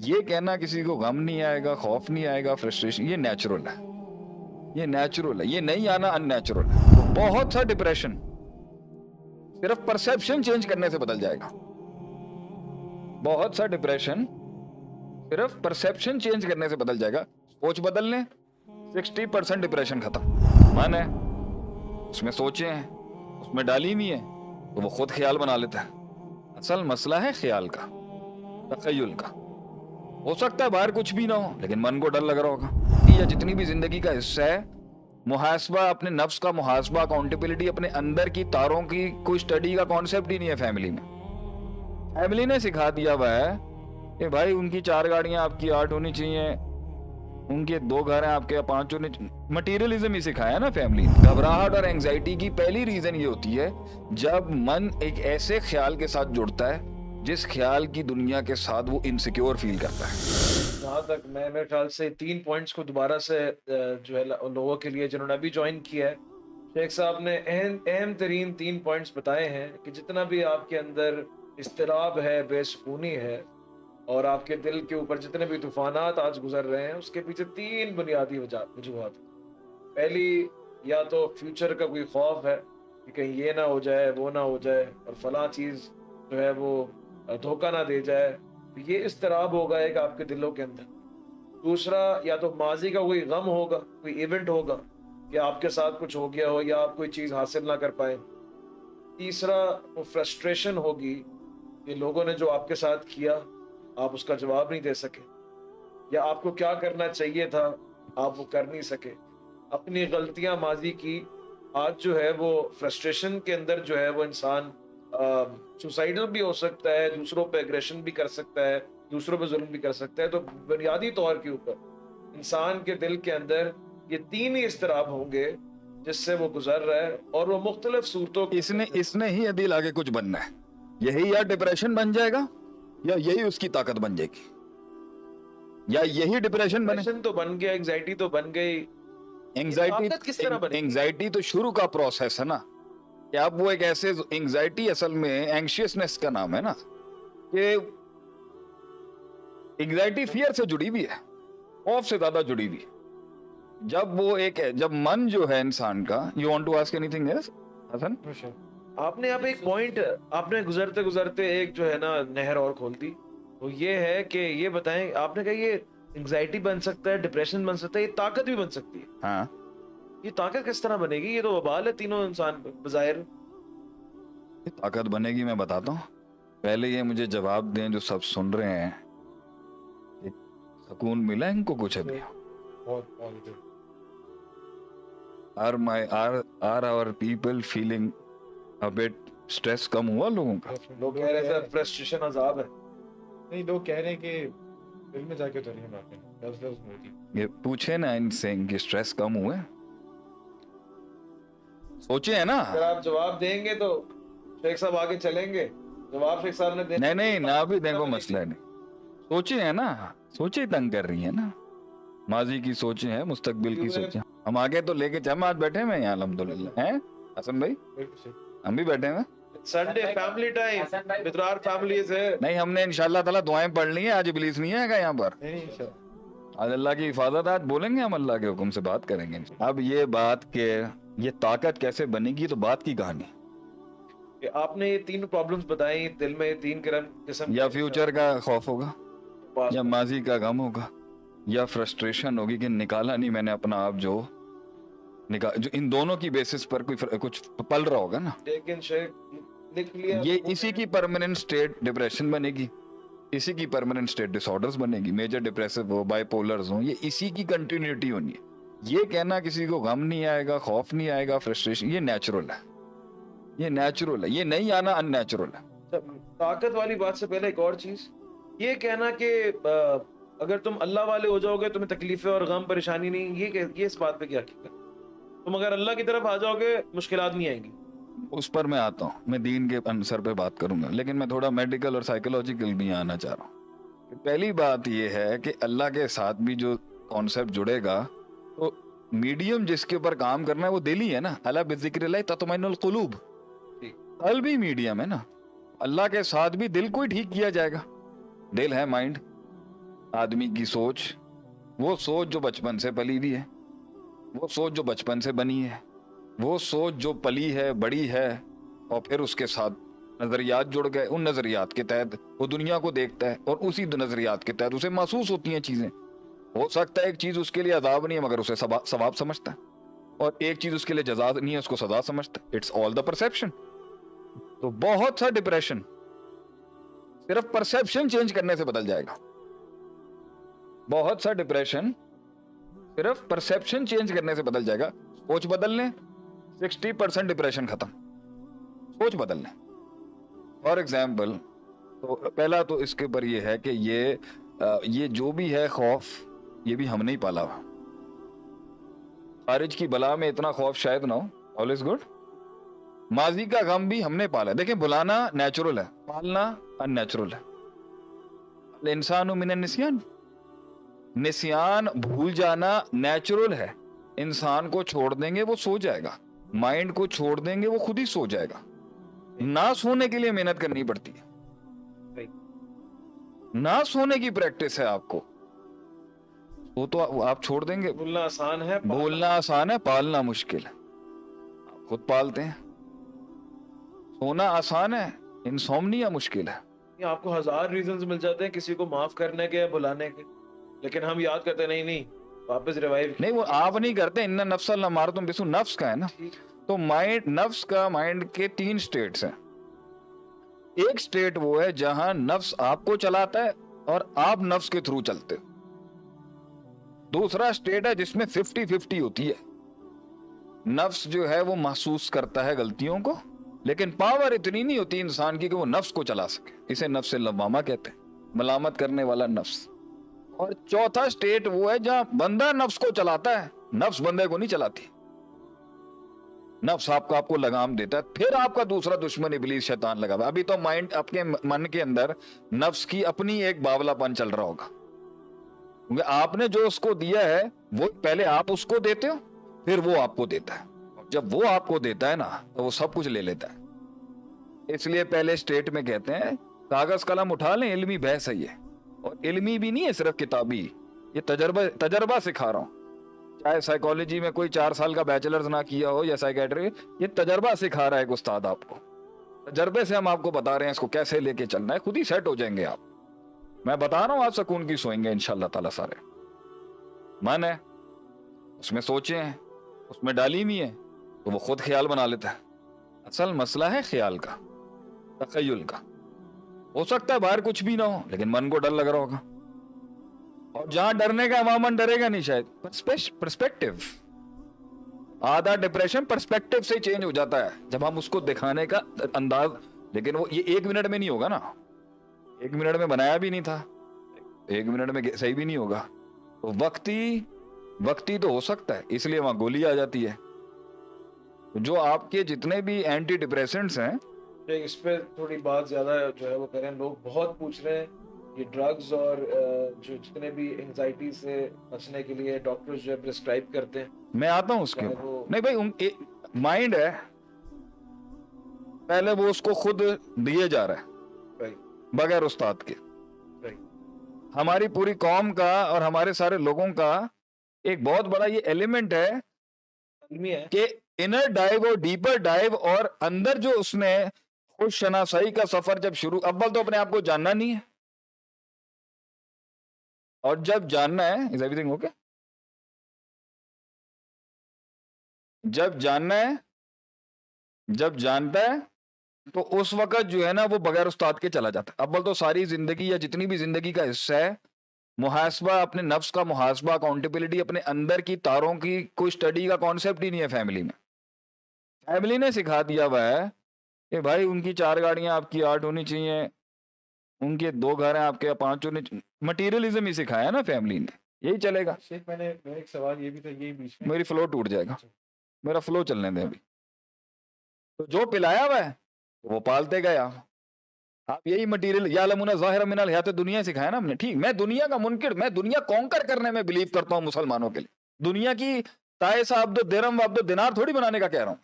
ये कहना किसी को गम नहीं आएगा, खौफ नहीं आएगा, फ्रस्ट्रेशन, ये नेचुरल है, ये नेचुरल है। ये नहीं आना अननेचुरल है। तो बहुत सा डिप्रेशन सिर्फ परसेप्शन चेंज करने से बदल जाएगा। बहुत सा डिप्रेशन सिर्फ परसेप्शन चेंज करने से बदल जाएगा। सोच बदल लें, 60% डिप्रेशन खत्म। मन है, उसमें सोचे हैं, उसमें डाली नहीं है, तो वो खुद ख्याल बना लेता है। असल मसला है ख्याल का, तखय्युल का। हो सकता है बाहर कुछ भी ना हो, लेकिन मन को डर लग रहा होगा। या जितनी भी जिंदगी का हिस्सा है, मुहासबा, अपने नफ्स का मुहासबा, अकाउंटेबिलिटी, अपने अंदर की तारों की कोई स्टडी का कॉन्सेप्ट ही नहीं है फैमिली में। फैमिली ने सिखा दिया हुआ है कि भाई उनकी 4 गाड़ियां, आपकी 8 होनी चाहिए, उनके 2 घर हैं, आपके 5 होने। मटीरियलिज्म ही सिखाया ना फैमिली ने। घबराहट और एंजाइटी की पहली रीजन ये होती है जब मन एक ऐसे ख्याल के साथ जुड़ता है जिस ख्याल की दुनिया के साथ वो इनसिक्योर फील करता है। जहाँ तक मैं मेरे ख्याल से 3 पॉइंट्स को दोबारा से जो है लोगों के लिए जिन्होंने अभी ज्वाइन किया है, शेख साहब ने अहम तरीन 3 पॉइंट्स बताए हैं कि जितना भी आपके अंदर इस्तिराब है, बेसुकूनी है और आपके दिल के ऊपर जितने भी तूफानात आज गुजर रहे हैं, उसके पीछे 3 बुनियादी वजूहात। पहली, या तो फ्यूचर का कोई खौफ है कि कहीं ये ना हो जाए, वो ना हो जाए और फला चीज़ जो है वो धोखा ना दे जाए, तो ये इस्तिराब होगा एक आपके दिलों के अंदर। दूसरा, या तो माजी का कोई गम होगा, कोई इवेंट होगा कि आपके साथ कुछ हो गया हो या आप कोई चीज़ हासिल ना कर पाए। तीसरा, वो फ्रस्ट्रेशन होगी कि लोगों ने जो आपके साथ किया आप उसका जवाब नहीं दे सके, या आपको क्या करना चाहिए था आप वो कर नहीं सके। अपनी गलतियां माजी की आज जो है वो फ्रस्ट्रेशन के अंदर जो है वो इंसान सुसाइडल भी हो सकता है, दूसरों पे एग्रेशन भी कर सकता है, दूसरों पे जुल्म भी कर सकता है। तो बुनियादी तौर के ऊपर इंसान के दिल के अंदर ये 3 ही इस्तराब होंगे जिससे वो गुजर रहा है और वो मुख्तलिफ सूरतों इसने ही दिल आगे कुछ बनना है। यही या डिप्रेशन बन जाएगा या यही उसकी ताकत बन जाएगी, या यही डिप्रेशन बने। तो बन गया, एंजाइटी तो बन गई। एंजाइटी तो शुरू का प्रोसेस है ना, कि अब वो एक ऐसे एंजाइटी, असल में एंग्शियसनेस का नाम है ना, कि एंजाइटी फियर से जुड़ी हुई है, खौफ से ज्यादा जुड़ी हुई है। जब मन जो है इंसान का, you want to ask anything else Hasan? आपने अब एक पॉइंट आपने गुजरते गुजरते एक जो है ना नहर और खोल दी, वो ये है कि ये बताएं, आपने कहा ये एंजाइटी बन सकता है, डिप्रेशन बन सकता है, ये ताकत भी बन सकती है। हाँ, ये ताकत किस तरह बनेगी? ये तो वबाल है तीनों इंसान पे बज़ाहिर। ताकत बनेगी, मैं बताता हूँ। पहले ये मुझे जवाब दें जो सब सुन रहे हैं, सुकून मिला इनको कुछ अभी? Are our people feeling a bit stress? कम हुआ लोगों का? लोग कह रहे थे फ्रस्ट्रेशन अजाब है। नहीं, लोग कह रहे हैं कि दिल में जाके तो नहीं बातें, लफ्ज़ होती। ये पूछे ना इनसे कि स्ट्रेस कम हुए, सोचे है ना? अगर आप जवाब देंगे तो शेख साहब आगे चलेंगे। जवाब शेख साहब ने नहीं ना भी देखो, मसला नहीं। सोचे है ना, सोचे तंग कर रही है ना। माजी की सोचे हैं, मुस्तकबिल की सोचे। हम आगे तो लेके हम आज बैठे हुए हैं अल्हम्दुलिल्लाह। हैं हसन भाई? हम भी बैठे हैं। Sunday family time with our families है। नहीं, हमने इंशाल्लाह ताला दुआएं पढ़ ली हैं। आज इब्लीस नहीं आएगा यहाँ पर। आज अल्लाह की हिफाजत, आज बोलेंगे हम, अल्लाह के हुक्म से बात करेंगे। अब ये बात के ये ताकत कैसे बनेगी, तो बात की कहानी। आपने ये 3 प्रॉब्लम्स बताई, दिल में 3 किस्म, या फ्यूचर का खौफ होगा, या माजी का गम होगा, या फ्रस्ट्रेशन होगी कि निकाला नहीं मैंने अपना आप, जो इन दोनों की बेसिस पर कुछ पल रहा होगा ना। लेकिन ये इसी की परमानेंट स्टेट डिप्रेशन बनेगी, इसी की परमानेंट स्टेट डिसऑर्डर्स बनेगी। मेजर डिप्रेसिव हो, बाइपोलर्स हो, ये इसी की कंटिन्यूटी होनी है। ये कहना किसी को गम नहीं आएगा, खौफ नहीं आएगा, फ्रस्ट्रेशन, ये नेचुरल है, ये नेचुरल है। ये नहीं आना अननेचुरल है। ताकत वाली बात से पहले एक और चीज, ये कहना कि अगर तुम अल्लाह वाले हो जाओगे तुम्हें तकलीफें और गम परेशानी नहीं, ये इस बात पे क्या हकीकत? तुम अगर अल्लाह की तरफ आ जाओगे मुश्किलात नहीं आएंगी। उस पर मैं आता हूँ, मैं दीन के आंसर पे बात करूंगा, लेकिन मैं थोड़ा मेडिकल और साइकोलॉजिकल भी आना चाह रहा हूँ। पहली बात यह है कि अल्लाह के साथ भी जो कॉन्सेप्ट जुड़ेगा, तो मीडियम जिसके ऊपर काम करना है वो दिल ही है ना। अला बिज़िक्रिल्लाह तत्मइनुल कुलूब, कल भी मीडियम है ना। अल्लाह के साथ भी दिल को ही ठीक किया जाएगा। दिल है माइंड, आदमी की सोच, वो सोच जो बचपन से पली हुई है, वो सोच जो बचपन से बनी है, वो सोच जो पली है, बड़ी है, और फिर उसके साथ नजरियात जुड़ गए। उन नजरियात के तहत वो दुनिया को देखता है और उसी नजरियात के तहत उसे महसूस होती हैं चीजें। हो सकता है एक चीज उसके लिए अजाब नहीं है मगर उसे सवाब समझता है, और एक चीज उसके लिए जजा नहीं है उसको सजा समझता है। It's all the perception. तो बहुत सा डिप्रेशन सिर्फ परसेप्शन चेंज करने से बदल जाएगा। बहुत सा डिप्रेशन सिर्फ परसेप्शन चेंज करने से बदल जाएगा। सोच बदल लें, 60% डिप्रेशन खत्म। सोच बदल लें। फॉर एग्जाम्पल, तो पहला तो इसके ऊपर ये है कि ये जो भी है खौफ, ये भी हमने ही पाला हुआ। खारिज की बला में इतना खौफ शायद ना हो। All is good. माजी का गम भी हमने पाला। देखें, बुलाना नेचुरल है, पालना अननेचुरल है। इंसान मिन निस्यान, निस्यान भूल जाना नेचुरल है। इंसान को छोड़ देंगे वो सो जाएगा, माइंड को छोड़ देंगे वो खुद ही सो जाएगा। ना सोने के लिए मेहनत करनी पड़ती है, ना सोने की प्रैक्टिस है आपको, वो तो आप छोड़ देंगे। बोलना आसान है, बोलना आसान है, पालना मुश्किल है। आप खुद पालते हैं। सोना आसान है, इंसोम्निया मुश्किल है। ये आपको 1000 रीजंस मिल जाते हैं किसी को माफ करने के या बुलाने के, लेकिन हम याद करते नहीं, नहीं वापस रिवाइव नहीं, वो आप नहीं करते। इन्ना नफ्सल न मार तुम बिसु, नफ्स का है ना। तो माइंड, नफ्स का, माइंड के 3 स्टेट्स हैं। एक स्टेट वो है जहां नफ्स आपको चलाता है और आप नफ्स के थ्रू चलते हो। दूसरा स्टेट है जिसमें 50-50 होती है। नफ्स जो है वो महसूस करता है गलतियों को, लेकिन पावर इतनी नहीं होती इंसान की कि वो नफ्स को चला सके। इसे नफ्स लवामा कहते हैं, मलामत करने वाला नफ्स। और चौथा स्टेट वो है जहां बंदा नफ्स को चलाता है, नफ्स बंदे को नहीं चलाती। नफ्स आपको लगाम देता है। फिर आपका दूसरा दुश्मन इब्लीस, शैतान लगा हुआ है। अभी तो माइंड, आपके मन के अंदर नफ्स की अपनी एक बावलापन चल रहा होगा, क्योंकि आपने जो उसको दिया है वो पहले आप उसको देते हो, फिर वो आपको देता है। जब वो आपको देता है ना, तो वो सब कुछ ले लेता है। इसलिए पहले स्टेट में कहते हैं कागज कलम उठा लें, इल्मी बहस है ये। और इल्मी भी नहीं है सिर्फ किताबी, ये तजर्बा सिखा रहा हूं। चाहे साइकोलॉजी में कोई 4 साल का बैचलर्स ना किया हो या साइकेट्री, ये तजर्बा सिखा रहा है एक उस्ताद आपको। तजर्बे से हम आपको बता रहे हैं इसको कैसे लेके चलना है। खुद ही सेट हो जाएंगे आप। मैं बता रहा हूं, आप सुकून की सोएंगे इंशाल्लाह ताला। सारे मन है, उसमें सोचे हैं, उसमें डाली नहीं है, तो वो खुद ख्याल बना लेता है। असल मसला है ख्याल का, तखय्युल का। हो सकता है बाहर कुछ भी ना हो, लेकिन मन को डर लग रहा होगा। और जहां डरने का, वहां मन डरेगा नहीं शायद। पर्सपेक्टिव, आधा डिप्रेशन पर्सपेक्टिव से चेंज हो जाता है जब हम उसको दिखाने का अंदाज। लेकिन वो ये 1 मिनट में नहीं होगा ना। 1 मिनट में बनाया भी नहीं था, 1 मिनट में सही भी नहीं होगा। तो वक्ती तो हो सकता है, इसलिए वहां गोली आ जाती है। जो आपके जितने भी एंटी डिप्रेसेंट्स हैं, इस पे थोड़ी बात ज्यादा जो है वो करें। लोग बहुत पूछ रहे हैं ये ड्रग्स और जो जितने भी एंजाइटी से बचने के लिए डॉक्टर्स जो है प्रिस्क्राइब करते हैं। मैं आता हूं उसके। वो नहीं भाई, माइंड है, पहले वो उसको खुद दिए जा रहा है बगैर उस्ताद के। हमारी पूरी कौम का और हमारे सारे लोगों का एक बहुत बड़ा ये एलिमेंट है कि इनर डाइव और डीपर डाइव, और अंदर जो उसने खुद शनासाई का सफर जब शुरू, अव्वल तो अपने आप को जानना नहीं है, और जब जानना है, इज एवरीथिंग ओके? जब जानना है, जब जानता है, तो उस वक्त जो है ना वो बगैर उस्ताद के चला जाता है। अव्वल तो सारी जिंदगी या जितनी भी जिंदगी का हिस्सा है, मुहासबा, अपने नफ्स का मुहासबा, अकाउंटेबिलिटी, अपने अंदर की तारों की कोई स्टडी का कॉन्सेप्ट ही नहीं है फैमिली में। फैमिली ने सिखा दिया हुआ है कि भाई उनकी 4 गाड़ियां, आपकी 8 होनी चाहिए, उनके 2 घर हैं, आपके 5 होने। मटीरियलिज्म ही सिखाया है ना फैमिली ने, यही चलेगा। शेख, मेरा एक सवाल ये भी था, यही बीच में मेरी फ्लो टूट जाएगा, मेरा फ्लो चलने दें अभी। तो जो पिलाया हुआ है वो पालते गए आप यही मटीरियल यालमुना ज़ाहिर मिनल हयात दुनिया सिखाया ना हमने। ठीक, मैं दुनिया का मुनकिर, मैं दुनिया कॉन्कर करने में बिलीव करता हूं मुसलमानों के लिए। दुनिया की तायसा अब्दो दिरहम व अब्दो दिनार थोड़ी बनाने का कह रहा हूं,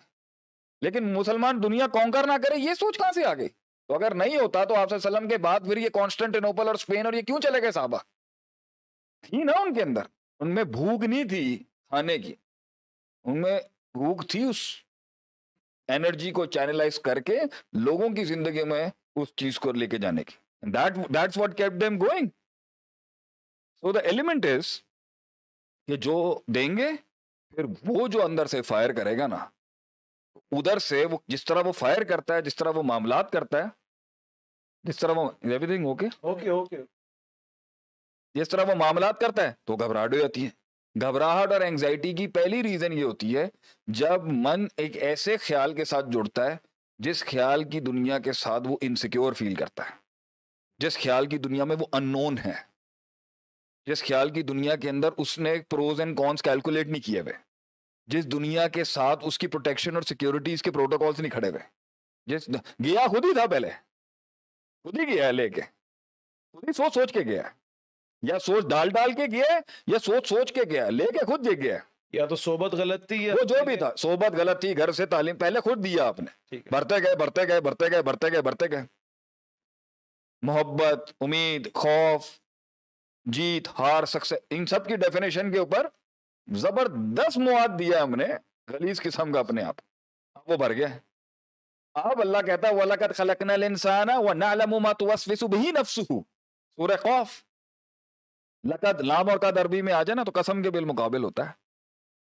लेकिन मुसलमान दुनिया कॉन्कर ना करे, ये सोच कहां से आ गई? तो अगर नहीं होता तो आप सल्लल्लाहु अलैहि वसल्लम के बाद फिर ये कॉन्स्टेंटिनोपल और स्पेन और ये क्यों चले गए साहबा? थी ना उनके अंदर, उनमें भूख नहीं थी खाने की, उनमें भूख थी उस एनर्जी को चैनलाइज करके लोगों की जिंदगी में उस चीज को लेके जाने की. That's what kept them going. So the element is कि जो देंगे, फिर वो जो अंदर से फायर करेगा ना, उधर से वो जिस तरह वो फायर करता है, जिस तरह वो मामलात करता है, जिस तरह वो एवरीथिंग ओके, ओके ओके. जिस तरह वो मामलात करता है तो घबराहट हो जाती है. घबराहट और एंजाइटी की पहली रीजन ये होती है जब मन एक ऐसे ख्याल के साथ जुड़ता है जिस ख्याल की दुनिया के साथ वो इनसिक्योर फील करता है, जिस ख्याल की दुनिया में वो अननोन है, जिस ख्याल की दुनिया के अंदर उसने प्रोज एंड कॉन्स कैलकुलेट नहीं किए हुए, जिस दुनिया के साथ उसकी प्रोटेक्शन और सिक्योरिटीज के प्रोटोकॉल्स नहीं खड़े हुए, जिस गया खुद ही था, पहले खुद ही गया है लेके, खुद ही सोच सोच के गया है, या सोच डाल डाल के गया है, या सोच सोच के गया है, लेके खुद गया है. या तो सोबत गलत थी या वो जो भी था, सोबत गलत थी, घर से तालीम पहले खुद दिया आपने, ठीक है. बढ़ते गए बढ़ते गए बढ़ते गए बढ़ते गए बढ़ते गए, मोहब्बत, उम्मीद, खौफ, जीत, हार, सक्सेस, इन सब की डेफिनेशन के ऊपर जबरदस्त मुआद दिया हमने, गलीज किस्म का अपने आप, वो भर गया. अब अल्लाह कहता है वलकद खलकनल इंसाना व नअलमु मा तुवस्विसु बिही नफ्सुहु, सूरह खौफ. लकद लाम और कद अरबी में आ जाए ना तो कसम के बिल मुकाबिल होता है.